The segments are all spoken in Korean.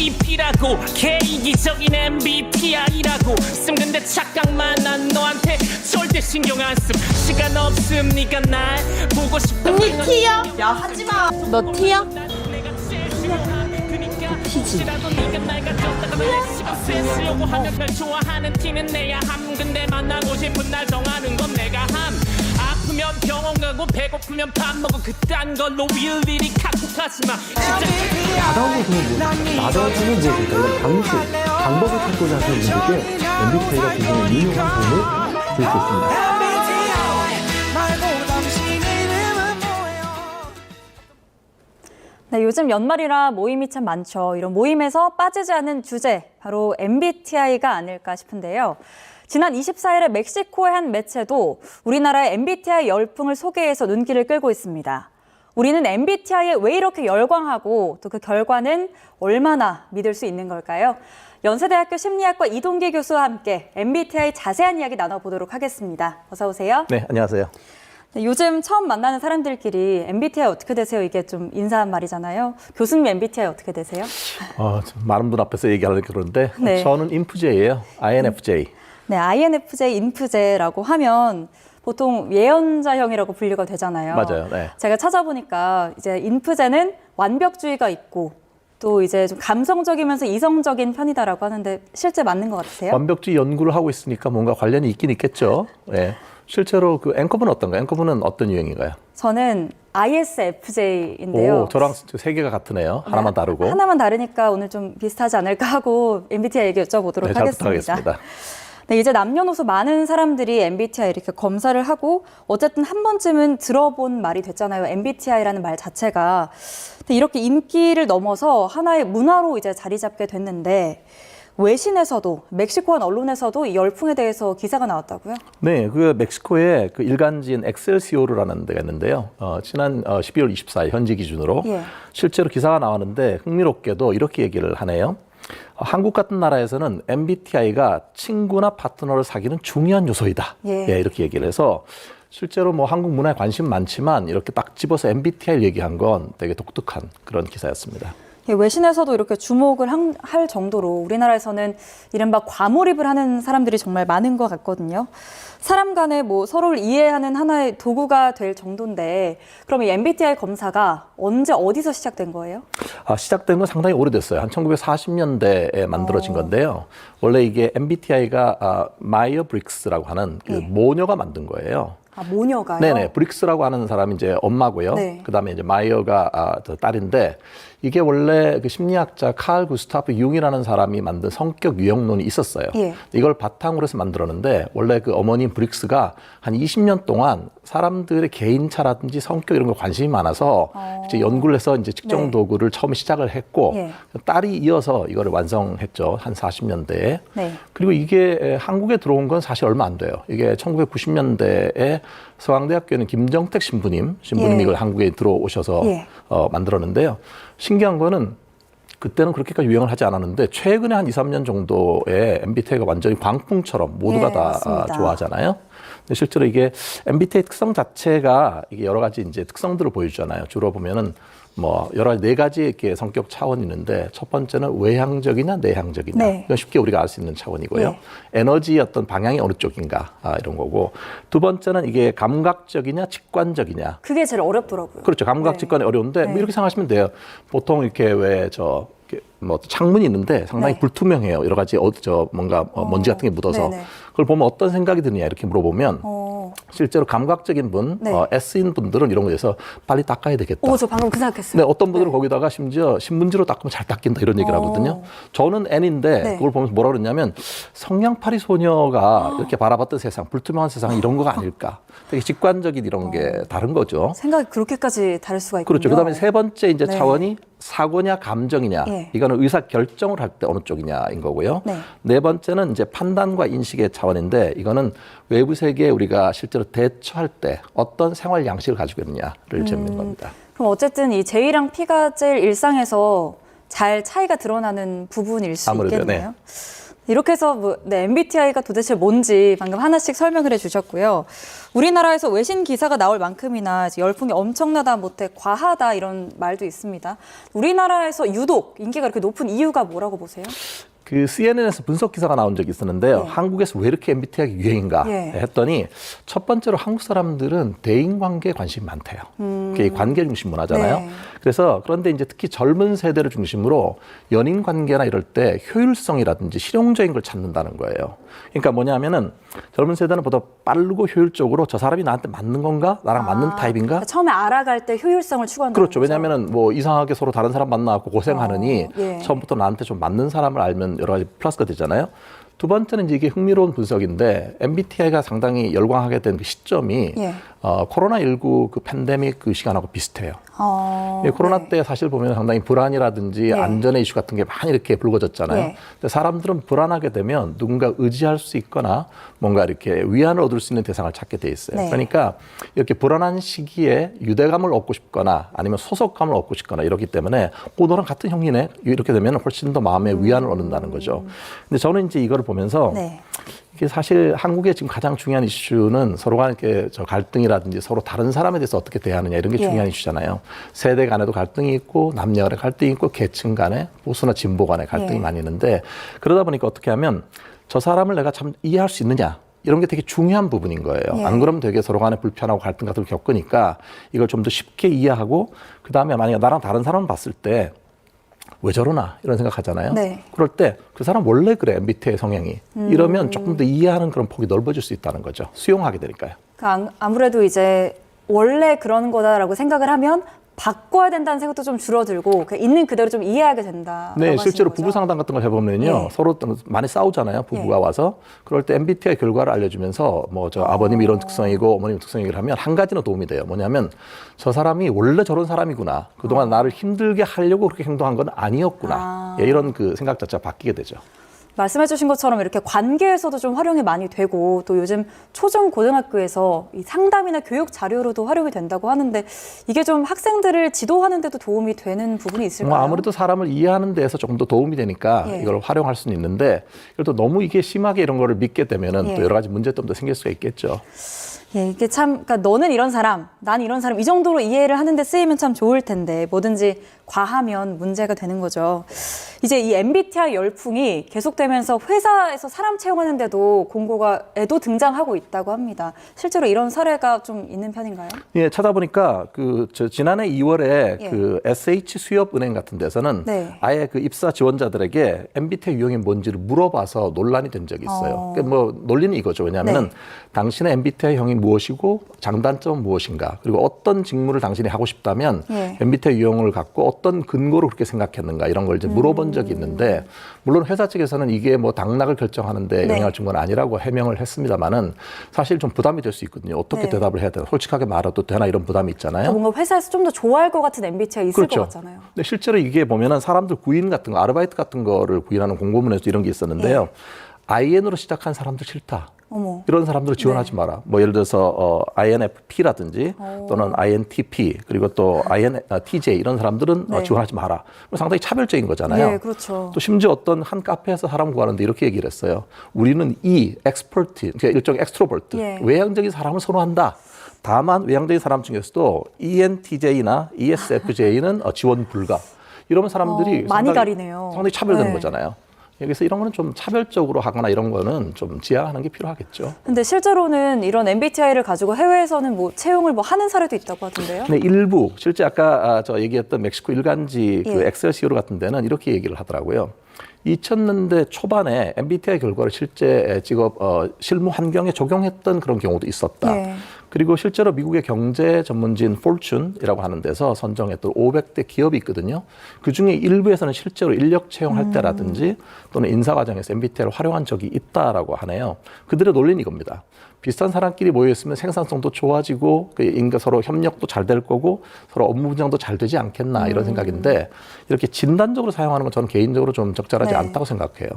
MVP라고 개이기적인 MBTI라고 쓴 근데 착각만 난 너한테 절대 신경 안 씀. 시간 없음 네가 날 보고 싶다. 언니 티야? 야 하지마. 너 티야? 티지. 쓰려고 하면 널 좋아하는 티는 내야 함. 근데 만나고 싶은 날 정하는 건 내가 함. 아프면 병원 가고 배고프면 밥 먹어. 그딴 걸로 일일이 카톡하지 마. 나다우고는 뭐 당시 방법을 찾고자 하시는 분들께 MBTI가 굉장히 유용한 도움을 줄 수 있습니다. 네, 요즘 연말이라 모임이 참 많죠. 이런 모임에서 빠지지 않는 주제, 바로 MBTI가 아닐까 싶은데요. 지난 24일에 멕시코의 한 매체도 우리나라의 MBTI 열풍을 소개해서 눈길을 끌고 있습니다. 우리는 MBTI에 왜 이렇게 열광하고 또 그 결과는 얼마나 믿을 수 있는 걸까요? 연세대학교 심리학과 이동기 교수와 함께 MBTI 자세한 이야기 나눠보도록 하겠습니다. 어서 오세요. 네, 안녕하세요. 네, 요즘 처음 만나는 사람들끼리 MBTI 어떻게 되세요? 이게 좀 인사한 말이잖아요. 교수님 MBTI 어떻게 되세요? 많은 분 앞에서 얘기하려고 그러는데 네. 저는 인프제예요. INFJ. 네, INFJ, 인프제라고 하면 보통 예언자형이라고 분류가 되잖아요. 맞아요. 네. 제가 찾아보니까 이제 인프제는 완벽주의가 있고 또 이제 좀 감성적이면서 이성적인 편이다라고 하는데 실제 맞는 것 같으세요? 완벽주의 연구를 하고 있으니까 뭔가 관련이 있긴 있겠죠. 네. 실제로 그 앵커분은 어떤가요? 앵커분은 어떤 유형인가요? 저는 ISFJ인데요. 오, 저랑 세 개가 같으네요. 하나만 다르고. 하나만 다르니까 오늘 좀 비슷하지 않을까 하고 MBTI 얘기 여쭤보도록 네, 잘 하겠습니다. 부탁하겠습니다. 네, 이제 남녀노소 많은 사람들이 MBTI 이렇게 검사를 하고 어쨌든 한 번쯤은 들어본 말이 됐잖아요. MBTI라는 말 자체가. 근데 이렇게 인기를 넘어서 하나의 문화로 이제 자리 잡게 됐는데 외신에서도 멕시코한 언론에서도 이 열풍에 대해서 기사가 나왔다고요? 네, 그 멕시코의 그 일간지인 엑셀시오르라는 데가 있는데요. 지난 12월 24일 현지 기준으로 예. 실제로 기사가 나왔는데 흥미롭게도 이렇게 얘기를 하네요. 한국 같은 나라에서는 MBTI가 친구나 파트너를 사귀는 중요한 요소이다. 예. 이렇게 얘기를 해서 실제로 뭐 한국 문화에 관심 많지만 이렇게 딱 집어서 MBTI를 얘기한 건 되게 독특한 그런 기사였습니다. 예, 외신에서도 이렇게 주목을 할 정도로 우리나라에서는 이른바 과몰입을 하는 사람들이 정말 많은 것 같거든요. 사람 간에 뭐 서로를 이해하는 하나의 도구가 될 정도인데 그럼 이 MBTI 검사가 언제 어디서 시작된 거예요? 시작된 건 상당히 오래됐어요. 한 1940년대에 만들어진 건데요. 원래 이게 MBTI가 마이어 브릭스라고 하는 그 모녀가 만든 거예요. 모녀가요? 네네. 브릭스라고 하는 사람이 이제 엄마고요. 네. 그다음에 이제 마이어가 딸인데 이게 원래 그 심리학자 칼 구스타프 융이라는 사람이 만든 성격 유형론이 있었어요. 예. 이걸 바탕으로 해서 만들었는데 원래 그 어머님 브릭스가 한 20년 동안 사람들의 개인차라든지 성격 이런 거 관심이 많아서 이제 연구를 해서 이제 측정 네. 도구를 처음에 시작을 했고 예. 딸이 이어서 이거를 완성했죠. 한 40년대에. 네. 그리고 이게 한국에 들어온 건 사실 얼마 안 돼요. 이게 1990년대에 서강대학교는 김정택 신부님이 예. 이걸 한국에 들어오셔서 예. 만들었는데요. 신기한 거는 그때는 그렇게까지 유행을 하지 않았는데 최근에 한 2, 3년 정도에 MBTI가 완전히 광풍처럼 모두가 예, 다 맞습니다. 좋아하잖아요. 근데 실제로 이게 MBTI 특성 자체가 이게 여러 가지 이제 특성들을 보여주잖아요. 주로 보면은 뭐 여러 가지 4가지 이렇게 성격 차원이 있는데 첫 번째는 외향적이냐 내향적이냐. 네. 이건 쉽게 우리가 알 수 있는 차원이고요. 네. 에너지의 어떤 방향이 어느 쪽인가 이런 거고. 두 번째는 이게 감각적이냐 직관적이냐. 그게 제일 어렵더라고요. 그렇죠. 감각 네. 직관이 어려운데 뭐 네. 이렇게 생각하시면 돼요. 보통 이렇게 뭐 창문이 있는데 상당히 네. 불투명해요. 여러 가지 뭔가 먼지 같은 게 묻어서 네네. 그걸 보면 어떤 생각이 드느냐 이렇게 물어보면 어. 실제로 감각적인 분, 네. S인 분들은 이런 거에서 빨리 닦아야 되겠다. 오, 저 방금 그 생각했어요. 네, 어떤 분들은 거기다가 심지어 신문지로 닦으면 잘 닦인다 이런 얘기를 하거든요. 저는 N인데 네. 그걸 보면서 뭐라 그러냐면 성냥팔이 소녀가 이렇게 바라봤던 세상, 불투명한 세상 이런 거가 아닐까. 되게 직관적인 이런 게 다른 거죠. 생각이 그렇게까지 다를 수가 있군요. 그렇죠. 그다음에 세 번째 이제 네. 차원이 사고냐 감정이냐. 예. 이거는 의사 결정을 할 때 어느 쪽이냐인 거고요. 네. 네 번째는 이제 판단과 인식의 차원인데 이거는 외부 세계에 우리가 실제로 대처할 때 어떤 생활 양식을 가지고 있느냐를 재는 겁니다. 그럼 어쨌든 이 J랑 P가 제일 일상에서 잘 차이가 드러나는 부분일 수 아무래도, 있겠네요. 이렇게 해서 MBTI가 도대체 뭔지 방금 하나씩 설명을 해주셨고요. 우리나라에서 외신 기사가 나올 만큼이나 열풍이 엄청나다 못해 과하다 이런 말도 있습니다. 우리나라에서 유독 인기가 이렇게 높은 이유가 뭐라고 보세요? 그 CNN에서 분석 기사가 나온 적이 있었는데요. 네. 한국에서 왜 이렇게 MBTI가 유행인가 예. 했더니 첫 번째로 한국 사람들은 대인관계에 관심이 많대요. 그게 관계 중심 문화잖아요. 네. 그래서 그런데 이제 특히 젊은 세대를 중심으로 연인 관계나 이럴 때 효율성이라든지 실용적인 걸 찾는다는 거예요. 그러니까 뭐냐면은 젊은 세대는 보다 빠르고 효율적으로 저 사람이 나한테 맞는 건가? 나랑 맞는 타입인가? 그러니까 처음에 알아갈 때 효율성을 추구한다는 그렇죠. 거죠? 왜냐하면은 뭐 이상하게 서로 다른 사람 만나고 고생하느니 예. 처음부터 나한테 좀 맞는 사람을 알면 여러 가지 플러스가 되잖아요. 두 번째는 이제 이게 흥미로운 분석인데 MBTI가 상당히 열광하게 된 그 시점이 예. 코로나19 그 팬데믹 그 시간하고 비슷해요. 코로나 네. 때 사실 보면 상당히 불안이라든지 네. 안전의 이슈 같은 게 많이 이렇게 불거졌잖아요. 네. 근데 사람들은 불안하게 되면 누군가 의지할 수 있거나 뭔가 이렇게 위안을 얻을 수 있는 대상을 찾게 돼 있어요. 네. 그러니까 이렇게 불안한 시기에 유대감을 얻고 싶거나 아니면 소속감을 얻고 싶거나 이렇기 때문에 너랑 같은 형이네 이렇게 되면 훨씬 더 마음에 위안을 얻는다는 거죠. 근데 저는 이제 이거를 보면서 네. 이게 사실 한국의 지금 가장 중요한 이슈는 서로 간에 이렇게 저 갈등이라든지 서로 다른 사람에 대해서 어떻게 대하느냐 이런 게 예. 중요한 이슈잖아요. 세대 간에도 갈등이 있고 남녀 간에 갈등이 있고 계층 간에 보수나 진보 간에 갈등이 예. 많이 있는데 그러다 보니까 어떻게 하면 저 사람을 내가 참 이해할 수 있느냐 이런 게 되게 중요한 부분인 거예요. 예. 안 그러면 되게 서로 간에 불편하고 갈등 같은 걸 겪으니까 이걸 좀 더 쉽게 이해하고 그다음에 만약에 나랑 다른 사람을 봤을 때 왜 저러나 이런 생각하잖아요. 네. 그럴 때 그 사람 원래 그래 MBTI 성향이 이러면 조금 더 이해하는 그런 폭이 넓어질 수 있다는 거죠. 수용하게 되니까요. 그러니까 아무래도 이제 원래 그런 거다라고 생각을 하면 바꿔야 된다는 생각도 좀 줄어들고 그냥 있는 그대로 좀 이해하게 된다. 네, 실제로 부부 상담 같은 걸 해보면요, 예. 서로 많이 싸우잖아요. 부부가 예. 와서 그럴 때 MBTI 결과를 알려주면서 뭐 저 아버님 이런 특성이고 어머님 특성이기를 하면 한 가지는 도움이 돼요. 뭐냐면 저 사람이 원래 저런 사람이구나. 그동안 나를 힘들게 하려고 그렇게 행동한 건 아니었구나. 예, 이런 그 생각 자체가 바뀌게 되죠. 말씀해 주신 것처럼 이렇게 관계에서도 좀 활용이 많이 되고 또 요즘 초중 고등학교에서 이 상담이나 교육 자료로도 활용이 된다고 하는데 이게 좀 학생들을 지도하는 데도 도움이 되는 부분이 있을까요? 뭐 아무래도 사람을 이해하는 데에서 조금 더 도움이 되니까 예. 이걸 활용할 수는 있는데 그래도 너무 이게 심하게 이런 거를 믿게 되면은 예. 또 여러 가지 문제점도 생길 수가 있겠죠. 예, 이게 참, 그러니까 너는 이런 사람, 난 이런 사람, 이 정도로 이해를 하는데 쓰이면 참 좋을 텐데 뭐든지 과하면 문제가 되는 거죠. 이제 이 MBTI 열풍이 계속되면서 회사에서 사람 채용하는데도 공고가에도 등장하고 있다고 합니다. 실제로 이런 사례가 좀 있는 편인가요? 예, 찾아보니까 지난해 2월에 예. 그 SH 수협은행 같은 데서는 네. 아예 그 입사 지원자들에게 MBTI 유형이 뭔지를 물어봐서 논란이 된 적이 있어요. 그러니까 뭐 논리는 이거죠. 왜냐하면은 네. 당신의 MBTI 형이 무엇이고 장단점은 무엇인가 그리고 어떤 직무를 당신이 하고 싶다면 예. MBTI 유형을 갖고 어떤 근거로 그렇게 생각했는가 이런 걸 이제 물어본 적이 있는데 물론 회사 측에서는 이게 뭐 당락을 결정하는데 네. 영향을 준 건 아니라고 해명을 했습니다만은 사실 좀 부담이 될 수 있거든요. 어떻게 네. 대답을 해야 되나 솔직하게 말해도 되나 이런 부담이 있잖아요. 뭔가 회사에서 좀 더 좋아할 것 같은 MBTI 있을 그렇죠. 것 같잖아요. 근데 실제로 이게 보면은 사람들 구인 같은 거, 아르바이트 같은 거를 구인하는 공고문에서 이런 게 있었는데요. IN으로 시작한 사람들 싫다. 어머. 이런 사람들을 지원하지 마라. 뭐 예를 들어서 INFP라든지 또는 INTP 그리고 또 INTJ 이런 사람들은 네. 지원하지 마라. 상당히 차별적인 거잖아요. 네, 그렇죠. 또 심지어 어떤 한 카페에서 사람 구하는데 이렇게 얘기를 했어요. 우리는 엑스퍼트, 그러니까 일종의 엑스트로버트, 예. 외향적인 사람을 선호한다. 다만 외향적인 사람 중에서도 ENTJ나 ESFJ는 지원 불가. 이러면 사람들이 많이 가리네요. 상당히 차별되는 네. 거잖아요. 여기서 이런 거는 좀 차별적으로 하거나 이런 거는 좀 지양하는 게 필요하겠죠. 근데 실제로는 이런 MBTI를 가지고 해외에서는 뭐 채용을 뭐 하는 사례도 있다고 하던데요. 근데 일부 실제 아까 저 얘기했던 멕시코 일간지 그 예. 엑셀시오르 같은 데는 이렇게 얘기를 하더라고요. 2000년대 초반에 MBTI 결과를 실제 직업 실무 환경에 적용했던 그런 경우도 있었다. 예. 그리고 실제로 미국의 경제 전문지인 폴춘이라고 하는 데서 선정했던 500대 기업이 있거든요. 그중에 일부에서는 실제로 인력 채용할 때라든지 또는 인사 과정에서 MBTI를 활용한 적이 있다라고 하네요. 그들의 논리는 이겁니다. 비슷한 사람끼리 모여 있으면 생산성도 좋아지고 인가 서로 협력도 잘 될 거고 서로 업무 분장도 잘 되지 않겠나 이런 생각인데 이렇게 진단적으로 사용하는 건 저는 개인적으로 좀 적절하지 네. 않다고 생각해요.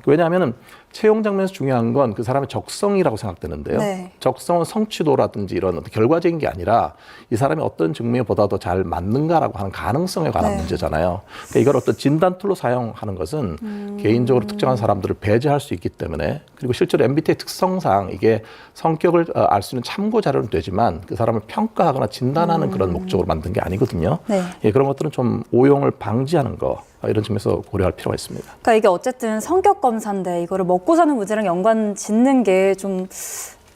왜냐하면 채용 장면에서 중요한 건 그 사람의 적성이라고 생각되는데요. 네. 적성은 성취도라든지 이런 어떤 결과적인 게 아니라 이 사람이 어떤 직무보다 더 잘 맞는가라고 하는 가능성에 관한 네. 문제잖아요. 그러니까 이걸 어떤 진단 툴로 사용하는 것은 개인적으로 특정한 사람들을 배제할 수 있기 때문에 그리고 실제로 MBTI 특성상 이게 성격을 알 수 있는 참고 자료는 되지만 그 사람을 평가하거나 진단하는 그런 목적으로 만든 게 아니거든요. 네. 예, 그런 것들은 좀 오용을 방지하는 거 이런 측면에서 고려할 필요가 있습니다. 그러니까 이게 어쨌든 성격 검사인데 이거를 먹고 사는 문제랑 연관 짓는 게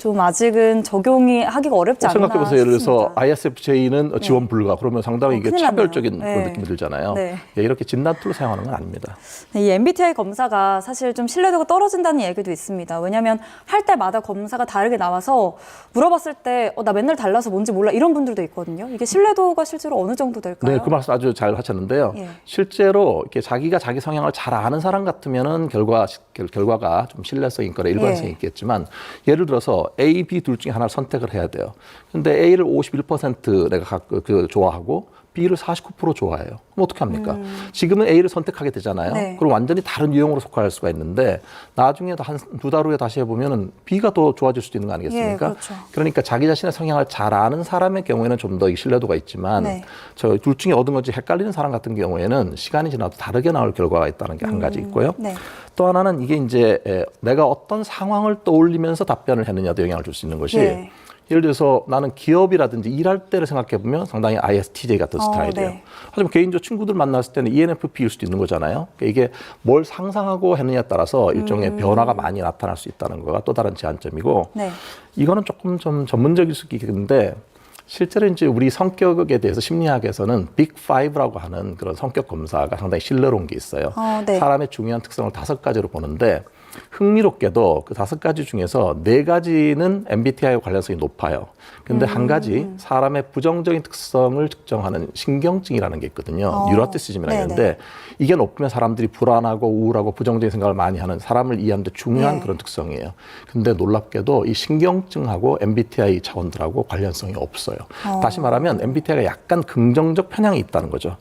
좀 아직은 적용이 하기가 어렵지 않나 생각해보세요. 예를 들어서 싶습니다. ISFJ는 지원 불가. 그러면 상당히 이게 큰일 차별적인 났네요. 그런 네. 느낌이 들잖아요. 네. 예, 이렇게 진단 툴로 사용하는 건 아닙니다. 이 MBTI 검사가 사실 좀 신뢰도가 떨어진다는 얘기도 있습니다. 왜냐하면 할 때마다 검사가 다르게 나와서 물어봤을 때 나 맨날 달라서 뭔지 몰라 이런 분들도 있거든요. 이게 신뢰도가 실제로 어느 정도 될까요? 네, 그 말씀 아주 잘 하셨는데요. 예. 실제로 이렇게 자기가 자기 성향을 잘 아는 사람 같으면은 결과가 좀 신뢰성이 있거나 일관성이 예. 있겠지만 예를 들어서 A, B 둘 중에 하나를 선택을 해야 돼요. 근데 A를 51% 내가 좋아하고 B를 49% 좋아해요. 그럼 어떻게 합니까? 지금은 A를 선택하게 되잖아요. 네. 그럼 완전히 다른 유형으로 속할 수가 있는데 나중에 한 두 달 후에 다시 해보면은 B가 더 좋아질 수도 있는 거 아니겠습니까? 예, 그렇죠. 그러니까 자기 자신의 성향을 잘 아는 사람의 경우에는 좀 더 신뢰도가 있지만 네. 저 둘 중에 얻은 건지 헷갈리는 사람 같은 경우에는 시간이 지나도 다르게 나올 결과가 있다는 게 한 가지 있고요. 네. 또 하나는 이게 이제 내가 어떤 상황을 떠올리면서 답변을 했느냐도 영향을 줄 수 있는 것이 예. 예를 들어서 나는 기업이라든지 일할 때를 생각해 보면 상당히 ISTJ 같은 스타일이에요. 네. 하지만 개인적으로 친구들 만났을 때는 ENFP일 수도 있는 거잖아요. 그러니까 이게 뭘 상상하고 했느냐에 따라서 일종의 변화가 많이 나타날 수 있다는 거가 또 다른 제한점이고 네. 이거는 조금 좀 전문적일 수 있겠는데 실제로 이제 우리 성격에 대해서 심리학에서는 빅5라고 하는 그런 성격 검사가 상당히 신뢰로운 게 있어요. 네. 사람의 중요한 특성을 5가지로 보는데 흥미롭게도 그 5가지 중에서 4가지는 MBTI와 관련성이 높아요. 근데 한 가지 사람의 부정적인 특성을 측정하는 신경증이라는 게 있거든요. 뉴로티시즘이라는 게 있는데 이게 높으면 사람들이 불안하고 우울하고 부정적인 생각을 많이 하는 사람을 이해하는 데 중요한 그런 특성이에요. 근데 놀랍게도 이 신경증하고 MBTI 차원들하고 관련성이 없어요. 다시 말하면 MBTI가 약간 긍정적 편향이 있다는 거죠.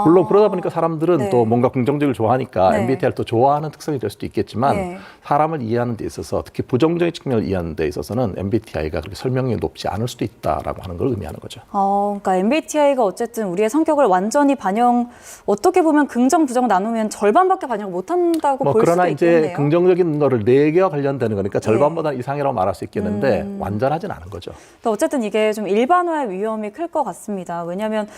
물론 그러다 보니까 사람들은 네. 또 뭔가 긍정적을 좋아하니까 네. MBTI를 또 좋아하는 특성이 될 수도 있겠지만 네. 사람을 이해하는 데 있어서 특히 부정적인 측면을 이해하는 데 있어서는 MBTI가 그렇게 설명력이 높지 않을 수도 있다라고 하는 걸 의미하는 거죠. 그러니까 MBTI가 어쨌든 우리의 성격을 완전히 어떻게 보면 긍정, 부정 나누면 절반밖에 반영을 못한다고 볼 그러나 수도 이제 있겠네요. 긍정적인 거를 4개와 관련되는 거니까 절반보다 이상이라고 말할 수 있겠는데 완전하진 않은 거죠. 그러니까 어쨌든 이게 좀 일반화의 위험이 클 것 같습니다. 왜냐하면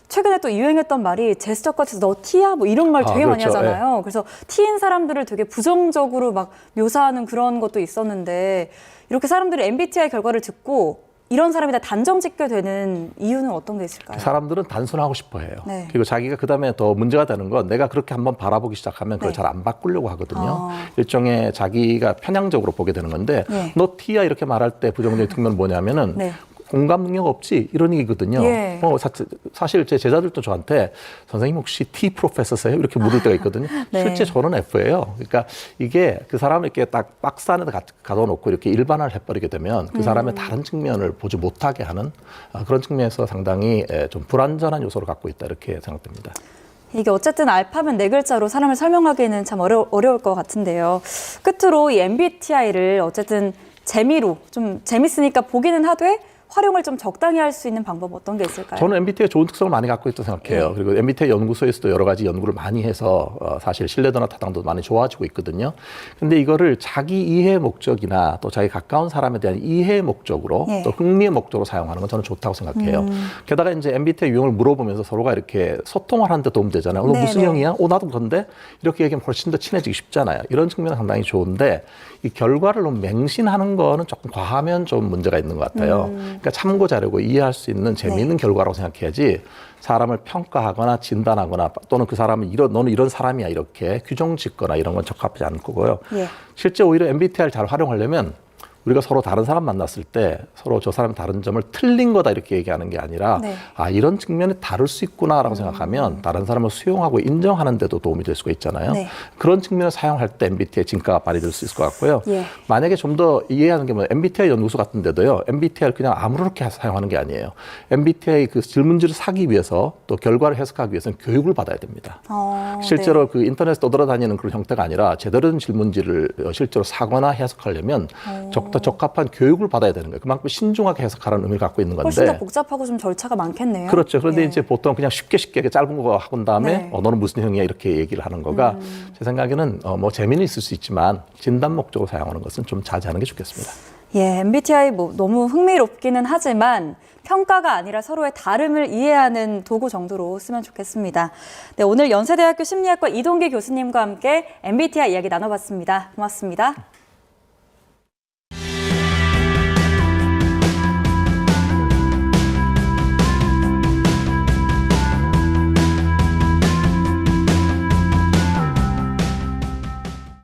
최근에 또 유행했던 말이 제스처 커트에서 너 T야? 뭐 이런 말 되게 많이 그렇죠. 하잖아요. 그래서 T인 사람들을 되게 부정적으로 막 묘사하는 그런 것도 있었는데 이렇게 사람들이 MBTI 결과를 듣고 이런 사람이다 단정 짓게 되는 이유는 어떤 게 있을까요? 사람들은 단순하고 싶어 해요. 네. 그리고 자기가 그다음에 더 문제가 되는 건 내가 그렇게 한번 바라보기 시작하면 그걸 네. 잘 안 바꾸려고 하거든요. 일종의 자기가 편향적으로 보게 되는 건데 네. 너 T야 이렇게 말할 때 부정적인 측면은 뭐냐면은 네. 공감 능력 없지 이런 얘기거든요. 예. 사실 제 제자들도 저한테 선생님 혹시 T 프로페서세요? 이렇게 물을 때가 있거든요. 네. 실제 저는 F예요. 그러니까 이게 그 사람을 이렇게 딱 박스 안에 가둬놓고 이렇게 일반화를 해버리게 되면 그 사람의 다른 측면을 보지 못하게 하는 그런 측면에서 상당히 좀 불완전한 요소를 갖고 있다 이렇게 생각됩니다. 이게 어쨌든 알파벳 4글자로 사람을 설명하기에는 참 어려울 것 같은데요. 끝으로 이 MBTI를 어쨌든 재미로 좀 재밌으니까 보기는 하되 활용을 좀 적당히 할 수 있는 방법 어떤 게 있을까요? 저는 MBTI가 좋은 특성을 많이 갖고 있다고 생각해요. 네. 그리고 MBTI 연구소에서도 여러 가지 연구를 많이 해서 사실 신뢰도나 타당도 많이 좋아지고 있거든요. 근데 이거를 자기 이해 목적이나 또 자기 가까운 사람에 대한 이해 목적으로 네. 또 흥미의 목적으로 사용하는 건 저는 좋다고 생각해요. 게다가 이제 MBTI 유형을 물어보면서 서로가 이렇게 소통을 하는 데 도움 되잖아요. 너 무슨 네. 형이야? 나도 그런데 이렇게 얘기하면 훨씬 더 친해지기 쉽잖아요. 이런 측면은 상당히 좋은데 이 결과를 너무 맹신하는 거는 조금 과하면 좀 문제가 있는 것 같아요. 그러니까 참고 자료고 이해할 수 있는 재미있는 결과라고 생각해야지 사람을 평가하거나 진단하거나 또는 그 사람은 너는 이런 사람이야 이렇게 규정 짓거나 이런 건 적합하지 않을 거고요. 예. 실제 오히려 MBTI를 잘 활용하려면 우리가 서로 다른 사람 만났을 때 서로 저 사람이 다른 점을 틀린 거다 이렇게 얘기하는 게 아니라 네. 아, 이런 측면이 다를 수 있구나라고 생각하면 다른 사람을 수용하고 인정하는 데도 도움이 될 수가 있잖아요. 네. 그런 측면을 사용할 때 MBTI 진가가 발휘될 수 있을 것 같고요. 예. 만약에 좀 더 이해하는 게 뭐 MBTI 연구소 같은 데도요. MBTI를 그냥 아무렇게 사용하는 게 아니에요. MBTI 그 질문지를 사기 위해서 또 결과를 해석하기 위해서는 교육을 받아야 됩니다. 실제로 네. 그 인터넷에 떠돌아다니는 그런 형태가 아니라 제대로 된 질문지를 실제로 사거나 해석하려면 더 적합한 교육을 받아야 되는 거예요. 그만큼 신중하게 해석하라는 의미를 갖고 있는 건데. 훨씬 더 복잡하고 좀 절차가 많겠네요. 그렇죠. 그런데 예. 이제 보통 그냥 쉽게 짧은 거 하고 다음에 네. 너는 무슨 형이야 이렇게 얘기를 하는 거가 제 생각에는 뭐 재미는 있을 수 있지만 진단 목적으로 사용하는 것은 좀 자제하는 게 좋겠습니다. 예, MBTI 뭐 너무 흥미롭기는 하지만 평가가 아니라 서로의 다름을 이해하는 도구 정도로 쓰면 좋겠습니다. 네, 오늘 연세대학교 심리학과 이동기 교수님과 함께 MBTI 이야기 나눠봤습니다. 고맙습니다.